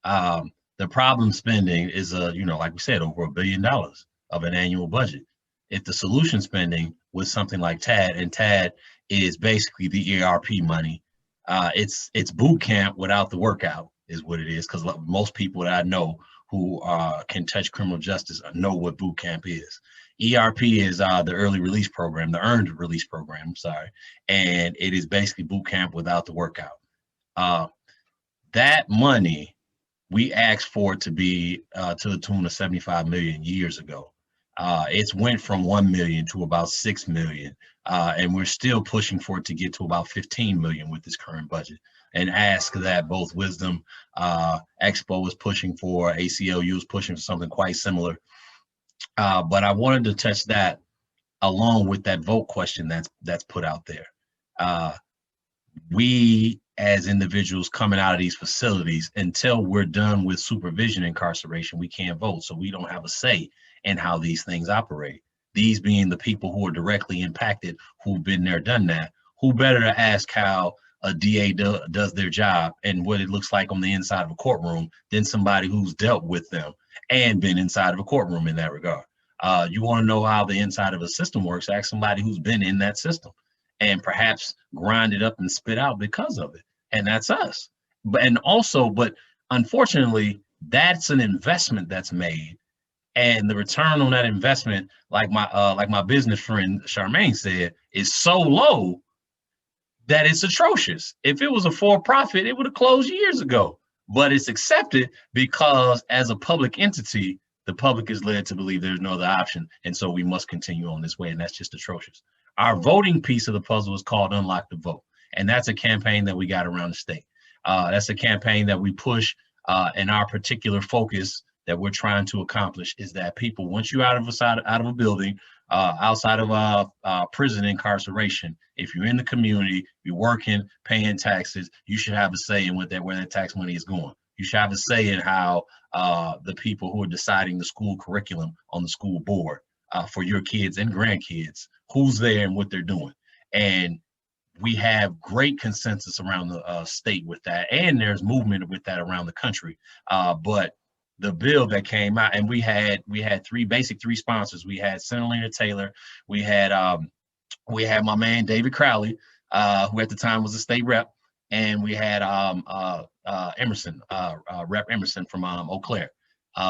The problem spending is like we said, over $1 billion of an annual budget. If the solution spending was something like TAD, and TAD is basically the ERP money, it's boot camp without the workout is what it is. Because most people that I know who can touch criminal justice know what boot camp is. ERP is the early release program, the earned release program, sorry. And it is basically boot camp without the workout. That money, we asked for it to be to the tune of 75 million years ago. It's went from 1 million to about 6 million. And we're still pushing for it to get to about 15 million with this current budget. And ask that both Wisdom Expo is pushing for, ACLU is pushing for something quite similar. But I wanted to touch that along with that vote question that's put out there. We as individuals coming out of these facilities, until we're done with supervision incarceration, we can't vote. So we don't have a say in how these things operate. These being the people who are directly impacted, who've been there, done that. Who better to ask how a DA does their job and what it looks like on the inside of a courtroom than somebody who's dealt with them and been inside of a courtroom in that regard. You want to know how the inside of a system works, ask somebody who's been in that system and perhaps grind it up and spit out because of it. And that's us. But unfortunately, that's an investment that's made. And the return on that investment, like my business friend Charmaine said, is so low that it's atrocious. If it was a for-profit, it would have closed years ago. But it's accepted because as a public entity, the public is led to believe there's no other option. And so we must continue on this way. And that's just atrocious. Our voting piece of the puzzle is called Unlock the Vote. And that's a campaign that we got around the state. That's a campaign that we push, and our particular focus that we're trying to accomplish is that people, once you're out of a building, outside of prison incarceration, if you're in the community, you're working, paying taxes, you should have a say in where that tax money is going. You should have a say in how the people who are deciding the school curriculum on the school board for your kids and grandkids, who's there and what they're doing. And we have great consensus around the state with that, and there's movement with that around the country. But the bill that came out, and we had three sponsors. We had Senator Lena Taylor, we had my man David Crowley, who at the time was a state rep, and we had Emerson, Rep Emerson from Eau Claire.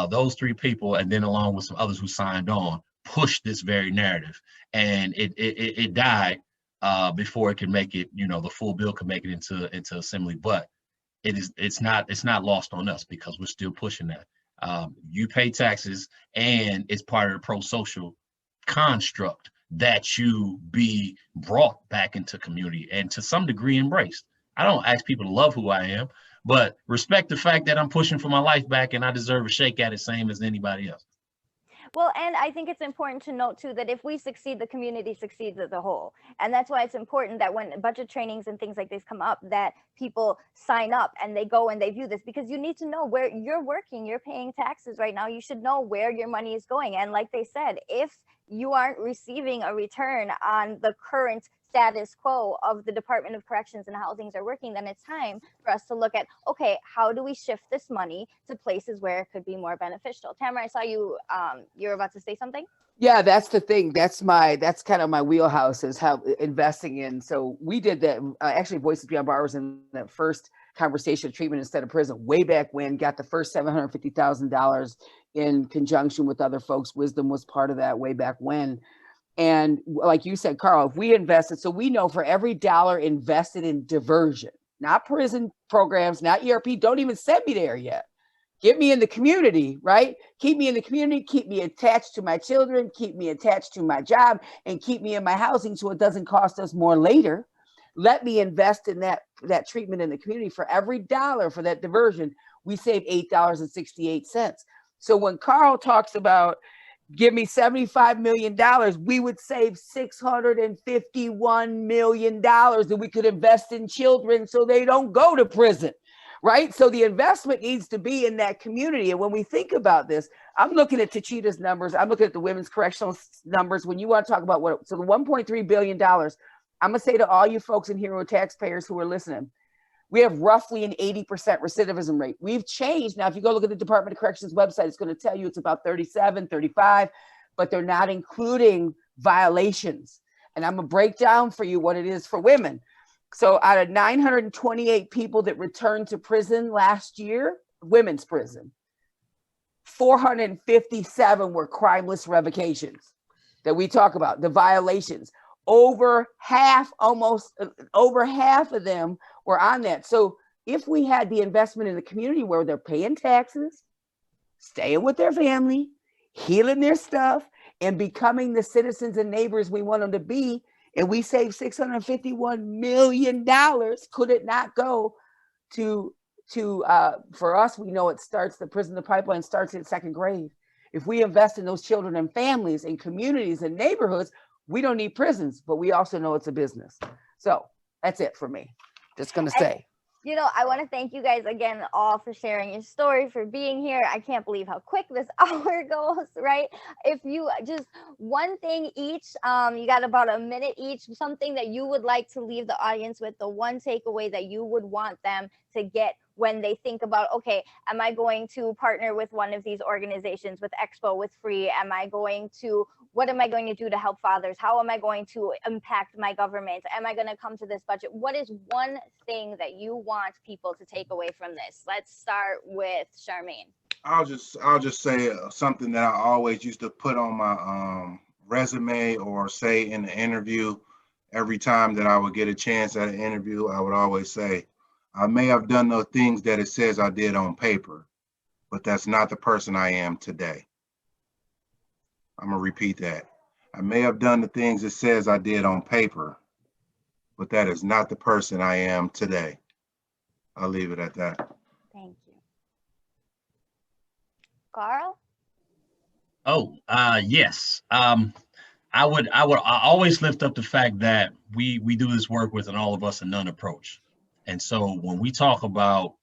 Those three people, and then along with some others who signed on, pushed this very narrative, and it died before it could make it, the full bill could make it into assembly. But it's not lost on us because we're still pushing that. You pay taxes, and it's part of the pro-social construct that you be brought back into community and to some degree embraced. I don't ask people to love who I am, but respect the fact that I'm pushing for my life back and I deserve a shake at it, same as anybody else. Well, and I think it's important to note too that if we succeed, the community succeeds as a whole. And that's why it's important that when budget trainings and things like this come up, that people sign up and they go and they view this, because you need to know where you're working, you're paying taxes right now. You should know where your money is going. And like they said, if you aren't receiving a return on the current status quo of the Department of Corrections and how things are working, then it's time for us to look at, okay, how do we shift this money to places where it could be more beneficial? Tamara, I saw you, you're about to say something. Yeah, that's the thing. That's kind of my wheelhouse, is how investing in. So we did that. Actually, Voices Beyond Bars in that first conversation, treatment instead of prison, way back when, got the first $750,000 in conjunction with other folks. Wisdom was part of that way back when. And like you said, Carl, if we invested, so we know for every dollar invested in diversion, not prison programs, not ERP, don't even send me there yet. Get me in the community, right? Keep me in the community, keep me attached to my children, keep me attached to my job, and keep me in my housing so it doesn't cost us more later. Let me invest in that treatment in the community. For every dollar for that diversion, we save $8.68. So when Carl talks about give me $75 million, we would save $651 million that we could invest in children so they don't go to prison, right? So the investment needs to be in that community. And when we think about this, I'm looking at Tachita's numbers. I'm looking at the women's correctional numbers. When you want to talk about so the $1.3 billion, I'm going to say to all you folks in here who are taxpayers who are listening, we have roughly an 80% recidivism rate. We've changed. Now, if you go look at the Department of Corrections website, it's going to tell you it's about 37, 35, but they're not including violations. And I'm going to break down for you what it is for women. So out of 928 people that returned to prison last year, women's prison, 457 were crimeless revocations. that we talk about, the violations, over half of them were on that. So if we had the investment in the community where they're paying taxes, staying with their family, healing their stuff, and becoming the citizens and neighbors we want them to be, and we save $651 million, could it not go to for us? We know it starts, the pipeline starts at second grade. If we invest in those children and families and communities and neighborhoods, we don't need prisons, but we also know it's a business. So that's it for me. Just gonna say. You know, I want to thank you guys again all for sharing your story, for being here. I can't believe how quick this hour goes, right? If you just one thing each, you got about a minute each, something that you would like to leave the audience with, the one takeaway that you would want them to get when they think about, okay, am I going to partner with one of these organizations, with Expo, with Free? What am I going to do to help fathers? How am I going to impact my government? Am I going to come to this budget? What is one thing that you want people to take away from this? Let's start with Charmaine. I'll just say something that I always used to put on my resume or say in the interview. Every time that I would get a chance at an interview, I would always say, I may have done those things that it says I did on paper, but that's not the person I am today. I'm gonna repeat that. I may have done the things it says I did on paper, but that is not the person I am today. I'll leave it at that. Thank you. Carl? Oh, yes. I always lift up the fact that we do this work with an all of us and none approach. And so when we talk about,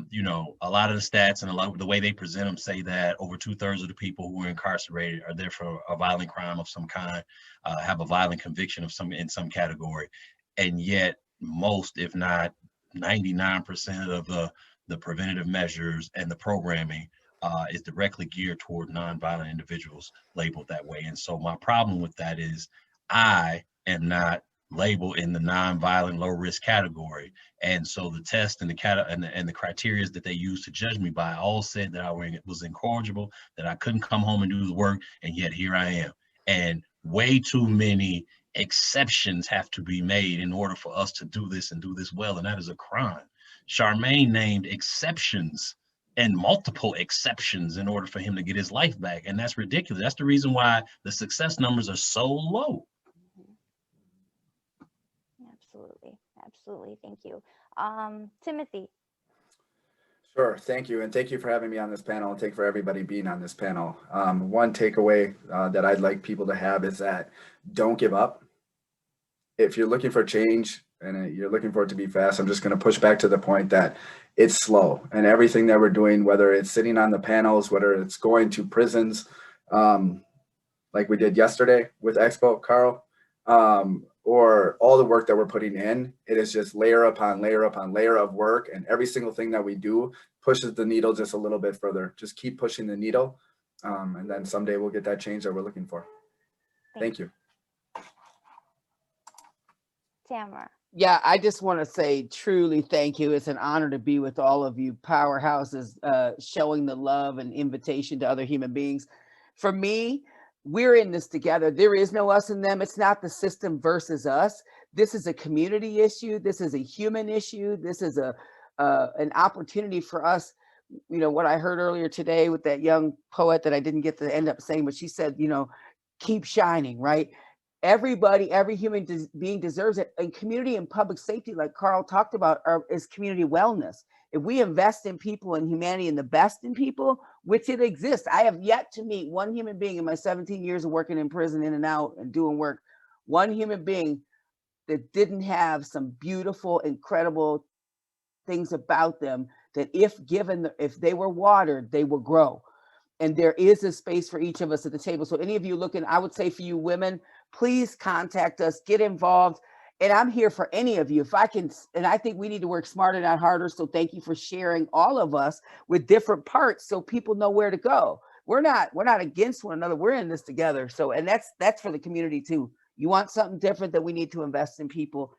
you know, a lot of the stats and a lot of the way they present them say that over 2/3 of the people who are incarcerated are there for a violent crime of some kind, have a violent conviction of in some category. And yet most, if not 99% of the preventative measures and the programming is directly geared toward nonviolent individuals labeled that way. And so my problem with that is I am not labeled in the nonviolent low risk category. And so the test and the criteria that they use to judge me by all said that I was incorrigible, that I couldn't come home and do the work, and yet here I am. And way too many exceptions have to be made in order for us to do this and do this well, and that is a crime. Charmaine named exceptions and multiple exceptions in order for him to get his life back, and that's ridiculous. That's the reason why the success numbers are so low. Absolutely. Thank you. Timothy. Sure, thank you. And thank you for having me on this panel, and thank you for everybody being on this panel. One takeaway that I'd like people to have is that don't give up. If you're looking for change and you're looking for it to be fast, I'm just going to push back to the point that it's slow. And everything that we're doing, whether it's sitting on the panels, whether it's going to prisons, like we did yesterday with Expo, Carl, or all the work that we're putting in, it is just layer upon layer upon layer of work. And every single thing that we do pushes the needle just a little bit further. Just keep pushing the needle. And then someday we'll get that change that we're looking for. Thank you. Tamara. Yeah, I just want to say truly thank you. It's an honor to be with all of you powerhouses, showing the love and invitation to other human beings. For me, we're in this together. There is no us and them. It's not the system versus us. This is a community issue. This is a human issue. This is an opportunity for us. You know, what I heard earlier today with that young poet that I didn't get to end up saying, but she said, you know, keep shining, right? Everybody, every human being deserves it. And community and public safety, like Carl talked about, is community wellness. If we invest in people and humanity and the best in people, which it exists. I have yet to meet one human being in my 17 years of working in prison, in and out and doing work, one human being that didn't have some beautiful, incredible things about them that if they were watered, they will grow. And there is a space for each of us at the table. So any of you looking, I would say for you women, please contact us, get involved. And I'm here for any of you. If I can, and I think we need to work smarter, not harder. So thank you for sharing all of us with different parts so people know where to go. We're not against one another. We're in this together. So, and that's for the community too. You want something different, that we need to invest in people,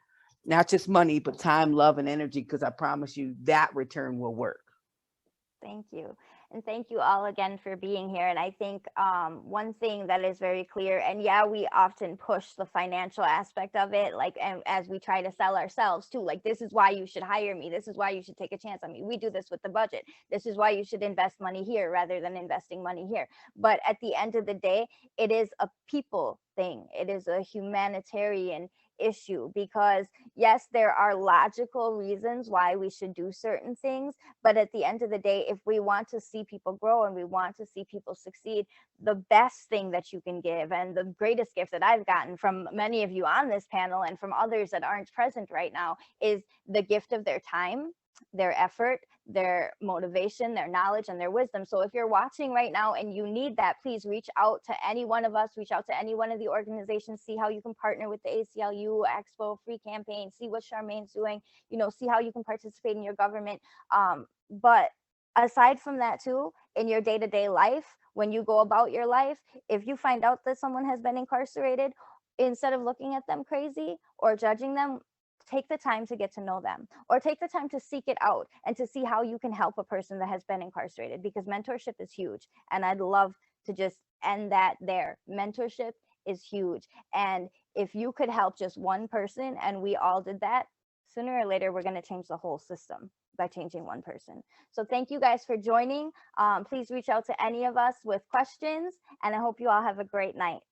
not just money, but time, love, and energy, because I promise you that return will work. Thank you. And thank you all again for being here. And I think one thing that is very clear, and yeah, we often push the financial aspect of it, like, and as we try to sell ourselves too, like, this is why you should hire me. This is why you should take a chance on me. We do this with the budget. This is why you should invest money here rather than investing money here. But at the end of the day, it is a people thing. It is a humanitarian issue, because yes, there are logical reasons why we should do certain things, but at the end of the day, if we want to see people grow and we want to see people succeed, the best thing that you can give, and the greatest gift that I've gotten from many of you on this panel and from others that aren't present right now, is the gift of their time, their effort, their motivation, their knowledge, and their wisdom. So if you're watching right now and you need that, please reach out to any one of us, reach out to any one of the organizations, see how you can partner with the ACLU, Expo, Free Campaign, see what Charmaine's doing, see how you can participate in your government. But aside from that too, in your day-to-day life, when you go about your life, if you find out that someone has been incarcerated, instead of looking at them crazy or judging them, take the time to get to know them, or take the time to seek it out and to see how you can help a person that has been incarcerated, because mentorship is huge. And I'd love to just end that there. Mentorship is huge. And if you could help just one person, and we all did that, sooner or later, we're going to change the whole system by changing one person. So thank you guys for joining. Please reach out to any of us with questions, and I hope you all have a great night.